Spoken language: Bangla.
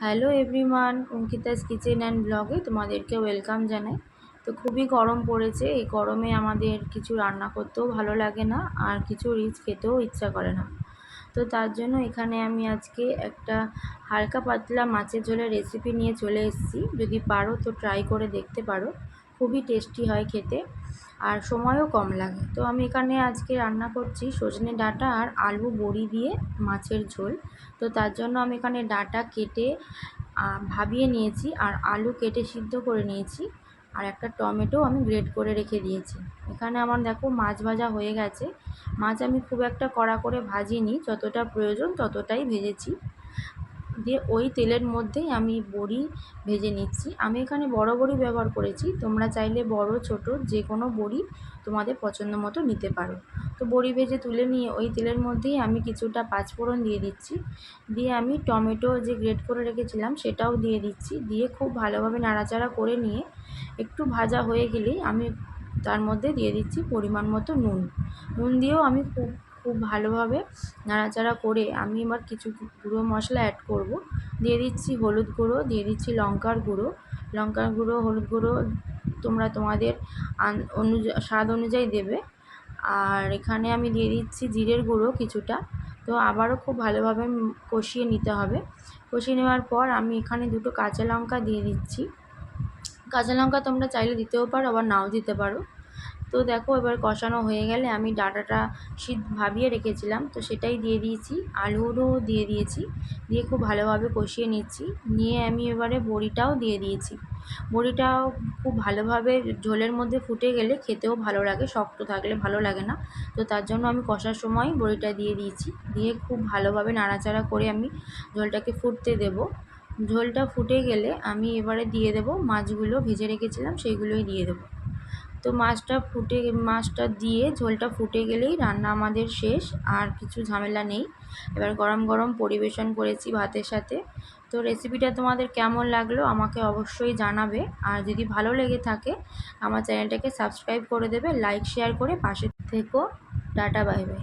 Hello everyone, Ankita's kitchen and ব্লগে তোমাদেরকে ওয়েলকাম জানাই। তো খুবই গরম পড়েছে। এই গরমে আমাদের কিছু রান্না করতেও ভালো লাগে না, আর কিছু রিচ খেতেও ইচ্ছা করে না। তো তার জন্য এখানে আমি আজকে একটা হালকা পাতলা মাছের ঝোলের রেসিপি নিয়ে চলে এসেছি। যদি পারো তো ট্রাই করে দেখতে পারো, খুবই টেস্টি হয় খেতে আর সময়ও কম লাগে। তো আমি এখানে আজকে রান্না করছি সজনে ডাঁটা আর আলু বড়ি দিয়ে মাছের ঝোল। তো তার জন্য আমি এখানে ডাঁটা কেটে ভাবিয়ে নিয়েছি, আর আলু কেটে সিদ্ধ করে নিয়েছি, আর একটা টমেটো আমি গ্রেট করে রেখে দিয়েছি। এখানে আমার দেখো মাছ ভাজা হয়ে গেছে। মাছ আমি খুব একটা কড়া করে ভাজিনি, যতটা প্রয়োজন ততটাই ভেজেছি। দিয়ে ওই তেলের মধ্যেই আমি বড়ি ভেজে নিচ্ছি। আমি এখানে বড় বড়ি ব্যবহার করেছি, তোমরা চাইলে বড় ছোট যে কোনো বড়ি তোমাদের পছন্দ মতো নিতে পারো। তো বড়ি ভেজে তুলে নিয়ে ওই তেলের মধ্যেই আমি কিছুটা পাঁচফোড়ন দিয়ে দিচ্ছি। দিয়ে আমি টমেটো যে গ্রেট করে রেখেছিলাম সেটাও দিয়ে দিচ্ছি। দিয়ে খুব ভালোভাবে নাড়াচাড়া করে নিয়ে একটু ভাজা হয়ে গেলেই আমি তার মধ্যে দিয়ে দিচ্ছি পরিমাণ মতো নুন। নুন দিয়েও আমি খুব খুব ভালোভাবে নাড়াচাড়া করে আমি এবার কিছু গুঁড়ো মশলা অ্যাড করব। দিয়ে দিচ্ছি হলুদ গুঁড়ো, দিয়ে দিচ্ছি লঙ্কার গুঁড়ো। লঙ্কার গুঁড়ো হলুদ গুঁড়ো তোমরা তোমাদের স্বাদ অনুযায়ী দেবে। আর এখানে আমি দিয়ে দিচ্ছি জিরের গুঁড়ো কিছুটা। তো আবারও খুব ভালোভাবে কষিয়ে নিতে হবে। কষিয়ে নেওয়ার পর আমি এখানে দুটো কাঁচা লঙ্কা দিয়ে দিচ্ছি। কাঁচা লঙ্কা তোমরা চাইলে দিতেও পারো, আবার নাও দিতে পারো। তো দেখো এবার কষানো হয়ে গেলে আমি ডাঁটাটা ভাবিয়ে রেখেছিলাম, তো সেটাই দিয়ে দিয়েছি, আলুরও দিয়ে দিয়েছি। দিয়ে খুব ভালোভাবে কষিয়ে নিচ্ছি। নিয়ে আমি এবারে বড়িটাও দিয়ে দিয়েছি। বড়িটাও খুব ভালোভাবে ঝোলের মধ্যে ফুটে গেলে খেতেও ভালো লাগে, শক্ত থাকলে ভালো লাগে না। তো তার জন্য আমি কষার সময় বড়িটা দিয়ে দিয়েছি। দিয়ে খুব ভালোভাবে নাড়াচাড়া করে আমি ঝোলটাকে ফুটতে দেব। ঝোলটা ফুটে গেলে আমি এবারে দিয়ে দেব মাছগুলো ভেজে রেখেছিলাম, সেইগুলোই দিয়ে দেবো। তো মাছটা দিয়ে ঝোলটা ফুটে গেলেই রান্না আমাদের শেষ, আর কিছু ঝামেলা নেই। এবার গরম গরম পরিবেশন করেছি ভাতের সাথে। তো রেসিপিটা তোমাদের কেমন লাগলো আমাকে অবশ্যই জানাবে, আর যদি ভালো লেগে থাকে আমার চ্যানেলটাকে সাবস্ক্রাইব করে দেবে, লাইক শেয়ার করে পাশে থেকো। Tata, bye bye.